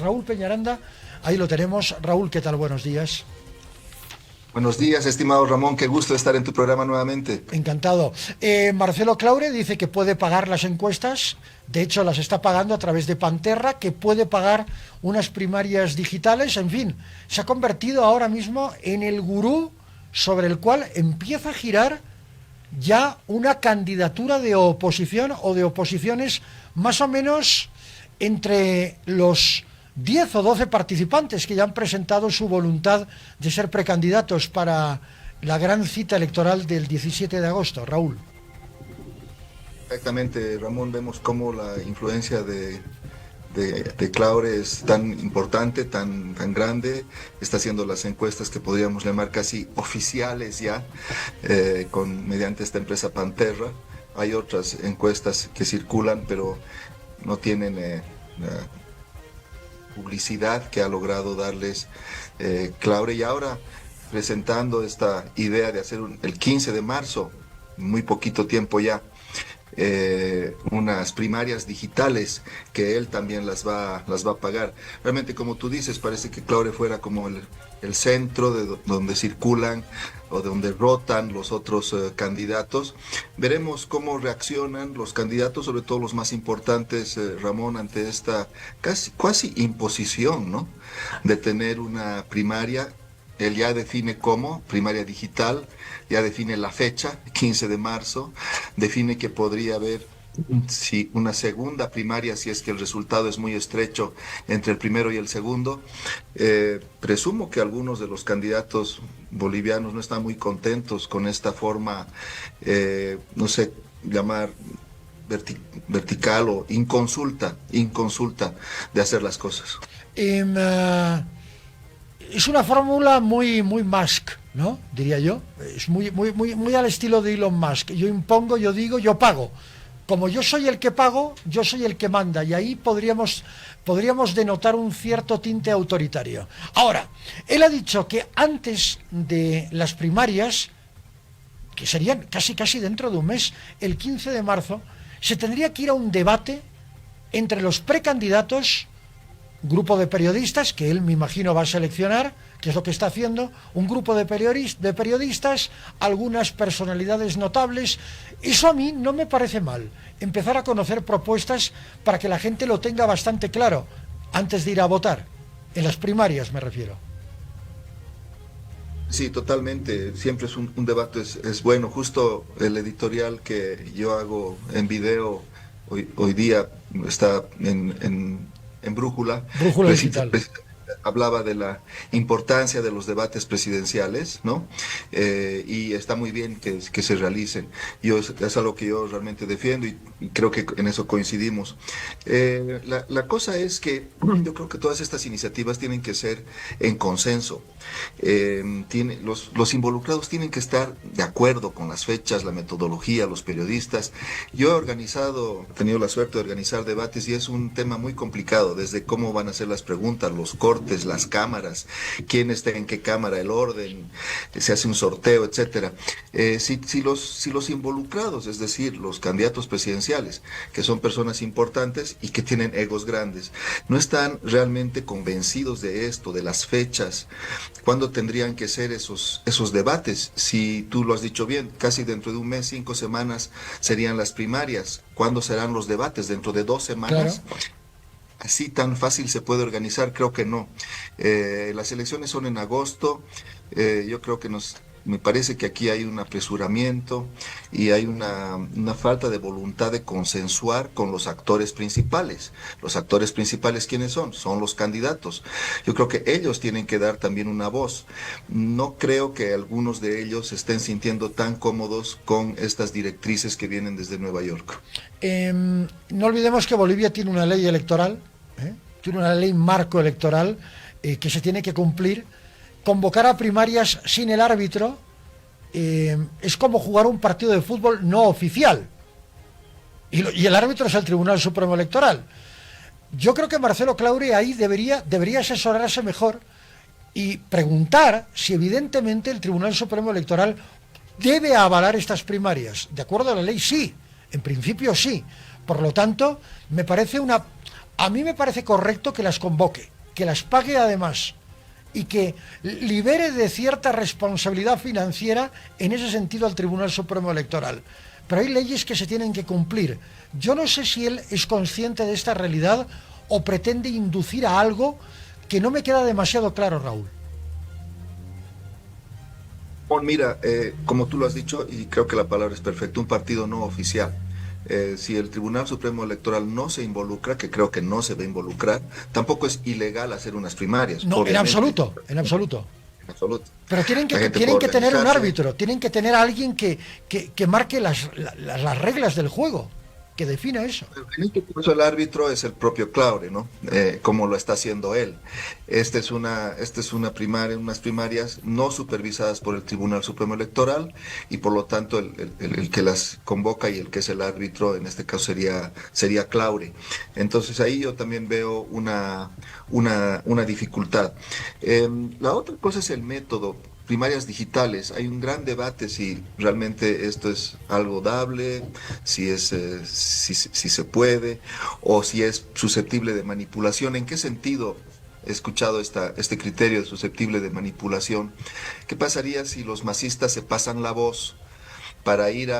Raúl Peñaranda, ahí lo tenemos. Raúl, ¿qué tal? Buenos días. Buenos días, estimado Ramón, qué gusto estar en tu programa nuevamente. Encantado. Marcelo Claure dice que puede pagar las encuestas, de hecho las está pagando a través de Panterra, que puede pagar unas primarias digitales, en fin, se ha convertido ahora mismo en el gurú sobre el cual empieza a girar ya una candidatura de oposición o de oposiciones más o menos entre los 10 o 12 participantes que ya han presentado su voluntad de ser precandidatos para la gran cita electoral del 17 de agosto, Raúl. Exactamente, Ramón, vemos cómo la influencia de Claure es tan importante, tan grande, está haciendo las encuestas que podríamos llamar casi oficiales ya, mediante esta empresa Panterra. Hay otras encuestas que circulan, pero no tienen publicidad que ha logrado darles Claure, y ahora presentando esta idea de hacer el 15 de marzo, muy poquito tiempo ya, unas primarias digitales que él también las va a pagar. Realmente, como tú dices, parece que Claure fuera como el centro donde circulan o de donde rotan los otros candidatos. Veremos cómo reaccionan los candidatos, sobre todo los más importantes, Ramón, ante esta casi imposición, ¿no? De tener una primaria. Él ya define cómo, primaria digital, ya define la fecha, 15 de marzo, define que podría haber una segunda primaria si es que el resultado es muy estrecho entre el primero y el segundo. Presumo que algunos de los candidatos bolivianos no están muy contentos con esta forma, no sé, llamar vertical o inconsulta de hacer las cosas. Es una fórmula muy Musk, ¿no? Diría yo. Es muy al estilo de Elon Musk. Yo impongo, yo digo, yo pago. Como yo soy el que pago, yo soy el que manda. Y ahí podríamos denotar un cierto tinte autoritario. Ahora, él ha dicho que antes de las primarias, que serían casi dentro de un mes, el 15 de marzo, se tendría que ir a un debate entre los precandidatos, grupo de periodistas, que él me imagino va a seleccionar, que es lo que está haciendo, un grupo de periodistas, algunas personalidades notables. Eso a mí no me parece mal, empezar a conocer propuestas para que la gente lo tenga bastante claro, antes de ir a votar, en las primarias me refiero. Sí, totalmente. Siempre es un debate, es bueno. Justo el editorial que yo hago en video hoy día está en Brújula, Brújula digital. hablaba de la importancia de los debates presidenciales, ¿no? Y está muy bien que se realicen. Es algo que yo realmente defiendo y creo que en eso coincidimos. La cosa es que yo creo que todas estas iniciativas tienen que ser en consenso. Los involucrados tienen que estar de acuerdo con las fechas, la metodología, los periodistas. Yo he tenido la suerte de organizar debates y es un tema muy complicado, desde cómo van a ser las preguntas, los cortes, las cámaras, quién está en qué cámara, el orden, se hace un sorteo, etcétera. Si los involucrados, es decir, los candidatos presidenciales, que son personas importantes y que tienen egos grandes, no están realmente convencidos de esto, de las fechas, ¿cuándo tendrían que ser esos debates? Si tú lo has dicho bien, casi dentro de un mes, 5 semanas serían las primarias. ¿Cuándo serán los debates? ¿Dentro de 2 semanas? Claro. ¿Así tan fácil se puede organizar? Creo que no. Las elecciones son en agosto. Yo creo que me parece que aquí hay un apresuramiento y hay una falta de voluntad de consensuar con los actores principales. Los actores principales, ¿quiénes son? Son los candidatos. Yo creo que ellos tienen que dar también una voz. No creo que algunos de ellos se estén sintiendo tan cómodos con estas directrices que vienen desde Nueva York. No olvidemos que Bolivia tiene una ley electoral, tiene una ley marco electoral que se tiene que cumplir. Convocar a primarias sin el árbitro es como jugar un partido de fútbol no oficial. Y el árbitro es el Tribunal Supremo Electoral. Yo creo que Marcelo Claure ahí debería asesorarse mejor y preguntar si evidentemente el Tribunal Supremo Electoral debe avalar estas primarias. De acuerdo a la ley, sí. En principio, sí. Por lo tanto, me parece una a mí me parece correcto que las convoque, que las pague además, y que libere de cierta responsabilidad financiera en ese sentido al Tribunal Supremo Electoral. Pero hay leyes que se tienen que cumplir. Yo no sé si él es consciente de esta realidad o pretende inducir a algo que no me queda demasiado claro, Raúl. Bueno, mira, como tú lo has dicho, y creo que la palabra es perfecta, un partido no oficial. Si el Tribunal Supremo Electoral no se involucra, que creo que no se va a involucrar, tampoco es ilegal hacer unas primarias. No, en absoluto, en absoluto. En absoluto. Pero tienen que tener un árbitro, tienen que tener a alguien que marque las reglas del juego, que defina eso. En este caso el árbitro es el propio Claure, ¿no? Como lo está haciendo él. Esta es una primaria, unas primarias no supervisadas por el Tribunal Supremo Electoral y por lo tanto el que las convoca y el que es el árbitro en este caso sería Claure. Entonces ahí yo también veo una dificultad. La otra cosa es el método. Primarias digitales, hay un gran debate si realmente esto es algo dable, si se puede o si es susceptible de manipulación. ¿En qué sentido he escuchado este criterio de susceptible de manipulación? ¿Qué pasaría si los masistas se pasan la voz para ir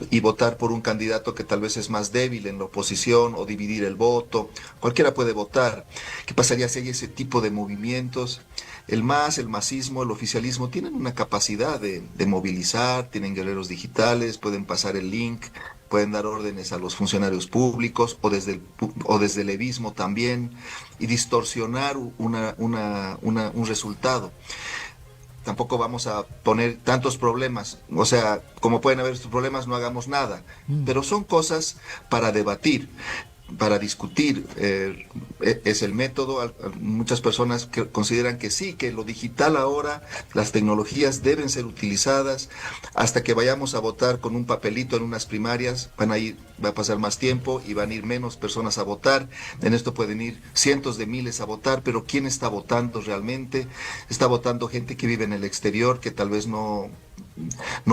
y votar por un candidato que tal vez es más débil en la oposición o dividir el voto? Cualquiera puede votar. ¿Qué pasaría si hay ese tipo de movimientos? El masismo, el oficialismo tienen una capacidad de movilizar, tienen guerreros digitales, pueden pasar el link, pueden dar órdenes a los funcionarios públicos o desde el levismo también y distorsionar un resultado. Tampoco vamos a poner tantos problemas, o sea, como pueden haber estos problemas, no hagamos nada, pero son cosas para debatir, para discutir. Es el método. Muchas personas que consideran que sí, que lo digital ahora, las tecnologías deben ser utilizadas hasta que vayamos a votar con un papelito en unas primarias, va a pasar más tiempo y van a ir menos personas a votar. En esto pueden ir cientos de miles a votar, pero ¿quién está votando realmente? Está votando gente que vive en el exterior, que tal vez no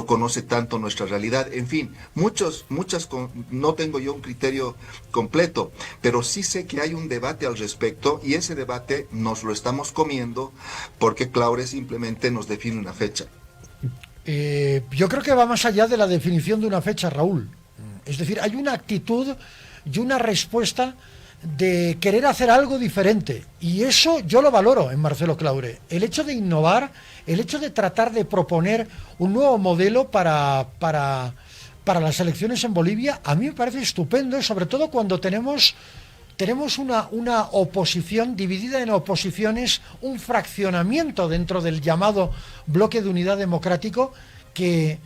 conoce tanto nuestra realidad. En fin, no tengo yo un criterio completo, pero sí sé que hay un debate al respecto y ese debate nos lo estamos comiendo porque Claure simplemente nos define una fecha. Yo creo que va más allá de la definición de una fecha, Raúl. Es decir, hay una actitud y una respuesta de querer hacer algo diferente, y eso yo lo valoro en Marcelo Claure. El hecho de innovar, el hecho de tratar de proponer un nuevo modelo para las elecciones en Bolivia, a mí me parece estupendo, sobre todo cuando tenemos una oposición dividida en oposiciones, un fraccionamiento dentro del llamado bloque de unidad democrático que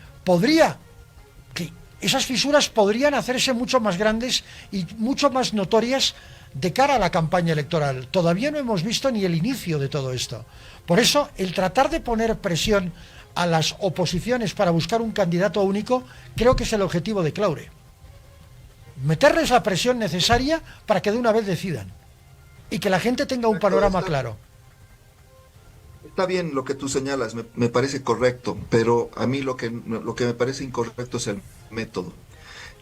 esas fisuras podrían hacerse mucho más grandes y mucho más notorias de cara a la campaña electoral. Todavía no hemos visto ni el inicio de todo esto. Por eso, el tratar de poner presión a las oposiciones para buscar un candidato único, creo que es el objetivo de Claure. Meterles la presión necesaria para que de una vez decidan y que la gente tenga un panorama claro. Está bien lo que tú señalas, me parece correcto, pero a mí lo que me parece incorrecto es el método.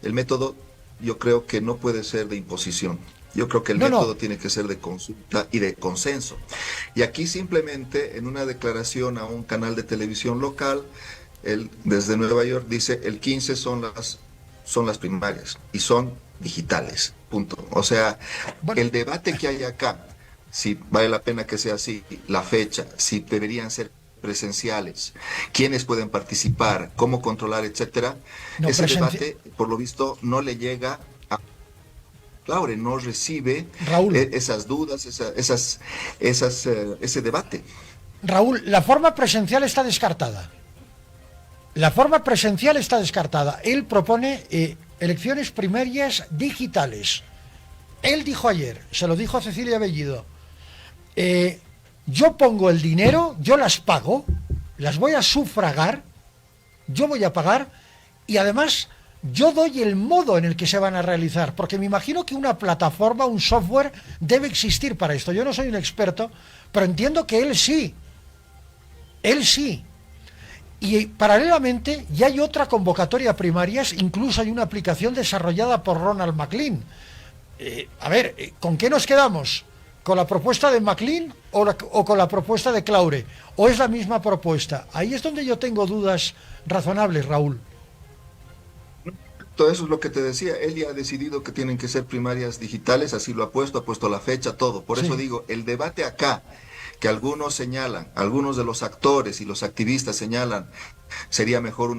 El método yo creo que no puede ser de imposición. Yo creo que el método tiene que ser de consulta y de consenso. Y aquí simplemente en una declaración a un canal de televisión local, él desde Nueva York dice el 15 son las primarias y son digitales, punto. O sea, el debate que hay acá, si vale la pena que sea así, la fecha, si deberían ser presenciales, quiénes pueden participar, cómo controlar, etcétera, ese debate, por lo visto, no le llega a Claure, no recibe Raúl, esas dudas, ese debate. Raúl, la forma presencial está descartada. La forma presencial está descartada. Él propone elecciones primarias digitales. Él dijo ayer, se lo dijo a Cecilia Bellido, yo pongo el dinero, yo las pago, las voy a sufragar, yo voy a pagar y además yo doy el modo en el que se van a realizar, porque me imagino que una plataforma, un software debe existir para esto. Yo no soy un experto, pero entiendo que él sí. Y paralelamente ya hay otra convocatoria a primarias, incluso hay una aplicación desarrollada por Ronald McLean. A ver, ¿con qué nos quedamos? ¿Con la propuesta de MacLean o con la propuesta de Claure? ¿O es la misma propuesta? Ahí es donde yo tengo dudas razonables, Raúl. Todo eso es lo que te decía. Él ya ha decidido que tienen que ser primarias digitales, así lo ha puesto la fecha, todo. Por eso Sí, digo, el debate acá, que algunos señalan, algunos de los actores y los activistas señalan, sería mejor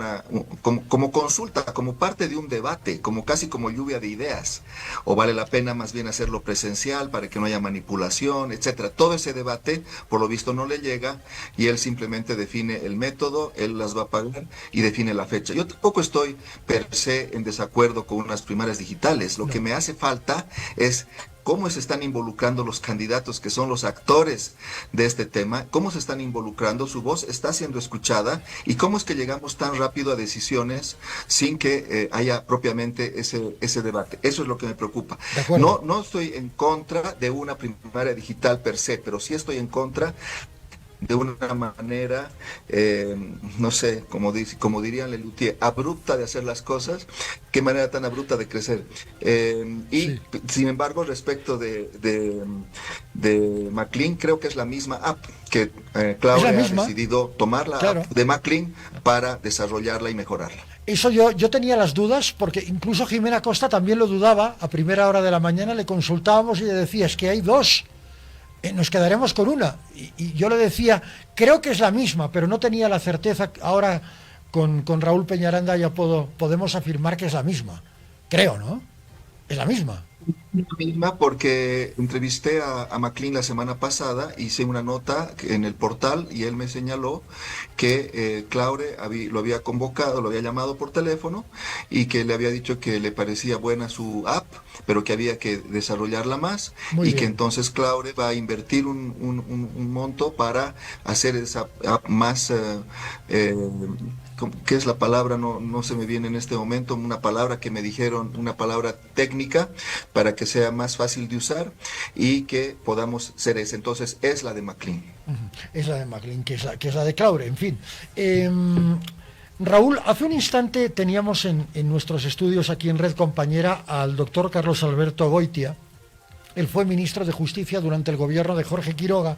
como consulta, como parte de un debate, como casi como lluvia de ideas, o vale la pena más bien hacerlo presencial para que no haya manipulación, etcétera. Todo ese debate, por lo visto, no le llega y él simplemente define el método, él las va a pagar y define la fecha. Yo tampoco estoy per se en desacuerdo con unas primarias digitales. Lo que no, me hace falta es cómo se están involucrando los candidatos que son los actores de este tema, cómo se están involucrando, su voz está siendo escuchada y cómo es que llegamos tan rápido a decisiones sin que haya propiamente ese debate. Eso es lo que me preocupa. de acuerdo. No estoy en contra de una primaria digital per se, pero sí estoy en contra de una manera, no sé, como dirían Lelutier, abrupta de hacer las cosas, qué manera tan abrupta de crecer. Y Sí, sin embargo, respecto de MacLean, creo que es la misma app que es la Claudia ha misma, decidido tomar la claro. app de MacLean para desarrollarla y mejorarla. Eso yo tenía las dudas, porque incluso Jimena Costa también lo dudaba. A primera hora de la mañana le consultábamos y le decía, es que hay dos. Nos quedaremos con una. Y yo le decía, creo que es la misma, pero no tenía la certeza. Ahora con Raúl Peñaranda ya podemos afirmar que es la misma. Creo, ¿no? Es la misma. La misma porque entrevisté a MacLean la semana pasada, hice una nota en el portal y él me señaló que Claure lo había convocado, lo había llamado por teléfono y que le había dicho que le parecía buena su app, pero que había que desarrollarla más Muy y que bien. entonces Claure va a invertir un monto para hacer esa app más... eh, ¿qué es la palabra? No se me viene en este momento, una palabra que me dijeron, una palabra técnica para que sea más fácil de usar y que podamos ser ese. Entonces es la de MacLean. Es la de MacLean, que es la de Claure, en fin. Raúl, hace un instante teníamos en nuestros estudios aquí en Red Compañera al doctor Carlos Alberto Goitia. Él fue ministro de Justicia durante el gobierno de Jorge Quiroga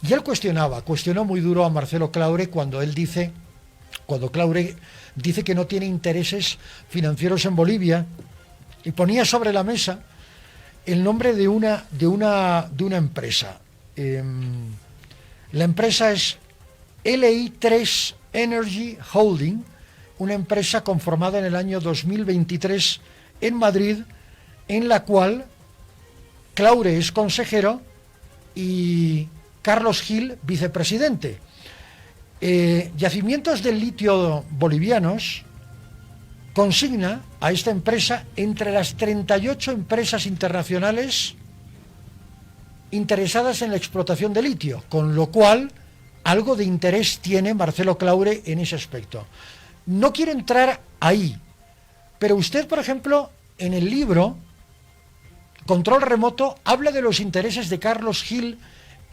y él cuestionó muy duro a Marcelo Claure cuando Claure dice que no tiene intereses financieros en Bolivia y ponía sobre la mesa el nombre de una empresa. La empresa es LI3 Energy Holding, una empresa conformada en el año 2023 en Madrid, en la cual Claure es consejero y Carlos Gil vicepresidente. Yacimientos del litio bolivianos consigna a esta empresa entre las 38 empresas internacionales interesadas en la explotación de litio, con lo cual algo de interés tiene Marcelo Claure en ese aspecto. No quiero entrar ahí, pero usted, por ejemplo, en el libro Control Remoto habla de los intereses de Carlos Gil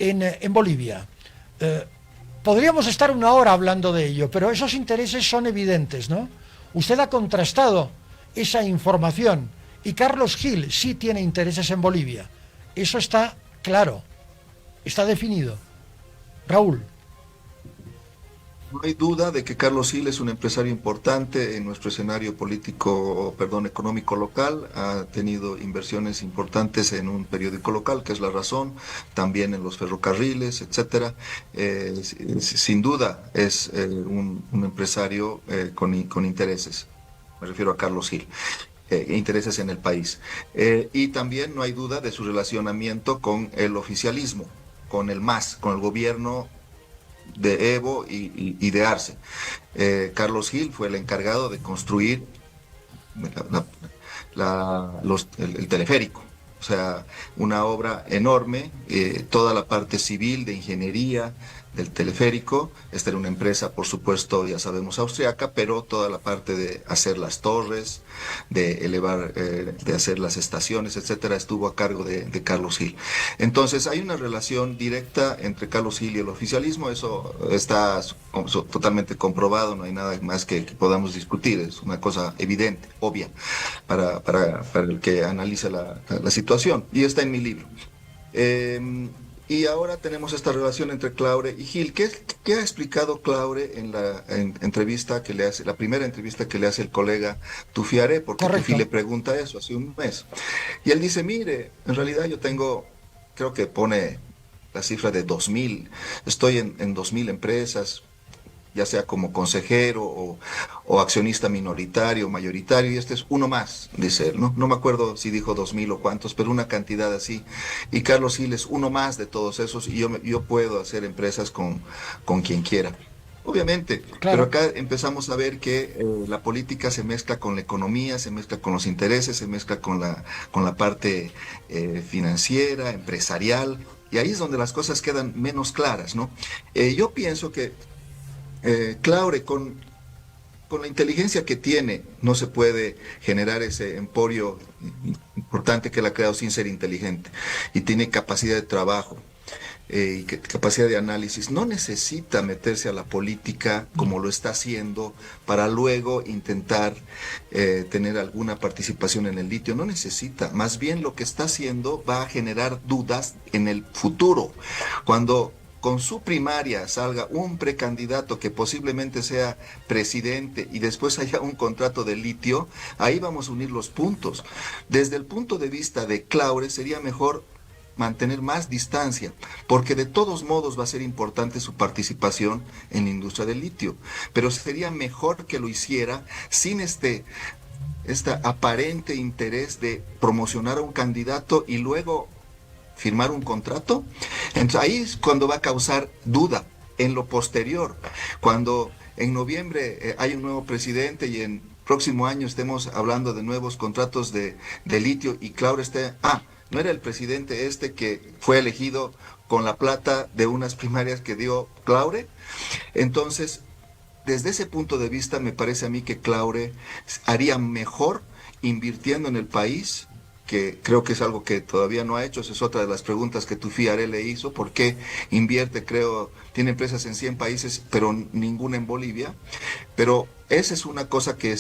en Bolivia. Podríamos estar una hora hablando de ello, pero esos intereses son evidentes, ¿no? Usted ha contrastado esa información y Carlos Gil sí tiene intereses en Bolivia. Eso está claro, está definido. Raúl. No hay duda de que Carlos Gil es un empresario importante en nuestro escenario político, perdón, económico local. Ha tenido inversiones importantes en un periódico local, que es La Razón, también en los ferrocarriles, etcétera. Sin duda es un empresario con intereses. Me refiero a Carlos Gil. Intereses en el país. Y también no hay duda de su relacionamiento con el oficialismo, con el MAS, con el gobierno de Evo y de Arce. Carlos Gil fue el encargado de construir el teleférico, o sea, una obra enorme, toda la parte civil de ingeniería, del teleférico. Esta era una empresa, por supuesto, ya sabemos, austriaca, pero toda la parte de hacer las torres, de elevar, de hacer las estaciones, etcétera, estuvo a cargo de Carlos Gil. Entonces, hay una relación directa entre Carlos Gil y el oficialismo, eso está totalmente comprobado, no hay nada más que podamos discutir, es una cosa evidente, obvia, para el que analiza la situación, y está en mi libro. Y ahora tenemos esta relación entre Claure y Gil. ¿Qué ha explicado Claure en la entrevista que le hace, la primera entrevista que le hace el colega Tufiaré? Porque Correcto. Tufi le pregunta eso hace un mes. Y él dice, mire, en realidad yo tengo, creo que pone la cifra de 2000, estoy en 2000 empresas, ya sea como consejero o accionista minoritario, mayoritario, y este es uno más, dice él, ¿no? No me acuerdo si dijo 2000 o cuántos, pero una cantidad así. Y Carlos Gil es uno más de todos esos, y yo puedo hacer empresas con quien quiera. Obviamente, pero Claro. acá empezamos a ver que la política se mezcla con la economía, se mezcla con los intereses, se mezcla con la parte financiera, empresarial, y ahí es donde las cosas quedan menos claras, ¿no? Yo pienso que Claure, con la inteligencia que tiene, no se puede generar ese emporio importante que él ha creado sin ser inteligente. Y tiene capacidad de trabajo y capacidad de análisis. No necesita meterse a la política como lo está haciendo para luego intentar tener alguna participación en el litio. No necesita. Más bien lo que está haciendo va a generar dudas en el futuro. Cuando con su primaria salga un precandidato que posiblemente sea presidente y después haya un contrato de litio, ahí vamos a unir los puntos. Desde el punto de vista de Claure, sería mejor mantener más distancia, porque de todos modos va a ser importante su participación en la industria del litio, pero sería mejor que lo hiciera sin este aparente interés de promocionar a un candidato y luego firmar un contrato. Entonces ahí es cuando va a causar duda en lo posterior, cuando en noviembre hay un nuevo presidente y en próximo año estemos hablando de nuevos contratos de litio y Claure esté, no era el presidente este que fue elegido con la plata de unas primarias que dio Claure. Entonces, desde ese punto de vista, me parece a mí que Claure haría mejor invirtiendo en el país, que creo que es algo que todavía no ha hecho. Esa es otra de las preguntas que Tufiaré le hizo: ¿por qué invierte? Creo, tiene empresas en 100 países, pero ninguna en Bolivia. Pero esa es una cosa que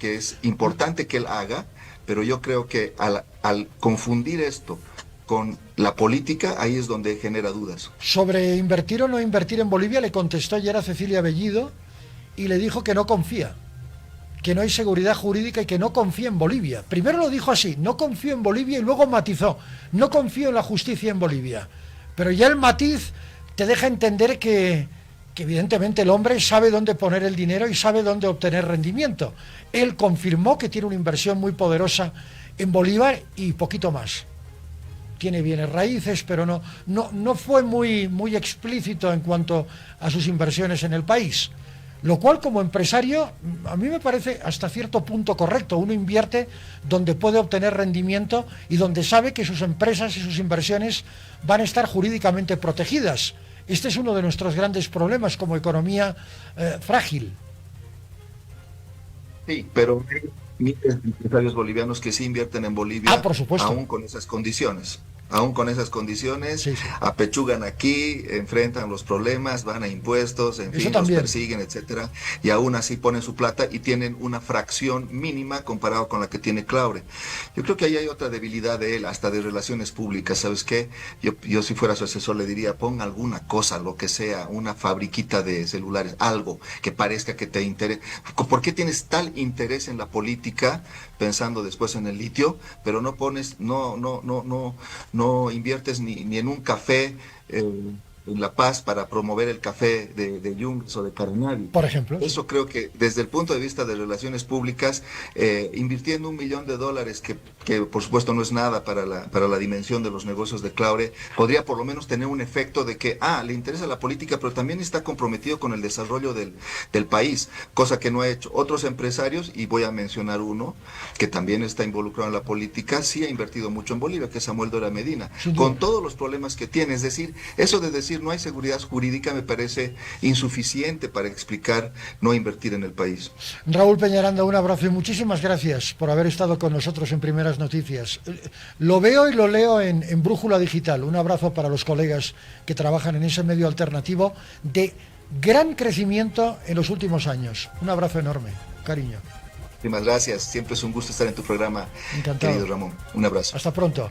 es importante que él haga, pero yo creo que al confundir esto con la política, ahí es donde genera dudas. Sobre invertir o no invertir en Bolivia le contestó ayer a Cecilia Bellido y le dijo que no confía, que no hay seguridad jurídica y que no confía en Bolivia. Primero lo dijo así: no confío en Bolivia, y luego matizó: no confío en la justicia en Bolivia. Pero ya el matiz te deja entender que evidentemente el hombre sabe dónde poner el dinero y sabe dónde obtener rendimiento. Él confirmó que tiene una inversión muy poderosa en Bolívar y poquito más. Tiene bienes raíces, pero no fue muy explícito en cuanto a sus inversiones en el país. Lo cual, como empresario, a mí me parece hasta cierto punto correcto. Uno invierte donde puede obtener rendimiento y donde sabe que sus empresas y sus inversiones van a estar jurídicamente protegidas. Este es uno de nuestros grandes problemas como economía frágil. Sí, pero hay miles de empresarios bolivianos que sí invierten en Bolivia, Por supuesto. aún con esas condiciones. Aún con esas condiciones, Sí, sí. apechugan aquí, enfrentan los problemas, van a impuestos, en Eso fin, también. los persiguen, etcétera, y aún así ponen su plata y tienen una fracción mínima comparado con la que tiene Claure. Yo creo que ahí hay otra debilidad de él, hasta de relaciones públicas. ¿Sabes qué? Yo si fuera su asesor le diría: ponga alguna cosa, lo que sea, una fabriquita de celulares, algo que parezca que te interese. ¿Por qué tienes tal interés en la política, pensando después en el litio, pero no pones, no inviertes ni en un café en La Paz para promover el café de Yungas o de Caranavi? Por ejemplo. Eso creo que desde el punto de vista de relaciones públicas, invirtiendo $1 millón, que por supuesto no es nada para la dimensión de los negocios de Claure, podría por lo menos tener un efecto de que, le interesa la política, pero también está comprometido con el desarrollo del país, cosa que no ha hecho. Otros empresarios, y voy a mencionar uno, que también está involucrado en la política, sí ha invertido mucho en Bolivia, que es Samuel Dora Medina, Sin duda. con todos los problemas que tiene. Es decir, eso de decir decir no hay seguridad jurídica me parece insuficiente para explicar no invertir en el país. Raúl Peñaranda, un abrazo y muchísimas gracias por haber estado con nosotros en Primeras Noticias. Lo veo y lo leo en Brújula Digital. Un abrazo para los colegas que trabajan en ese medio alternativo de gran crecimiento en los últimos años. Un abrazo enorme, cariño. Muchísimas gracias, siempre es un gusto estar en tu programa, Encantado. querido Ramón. Un abrazo. Hasta pronto.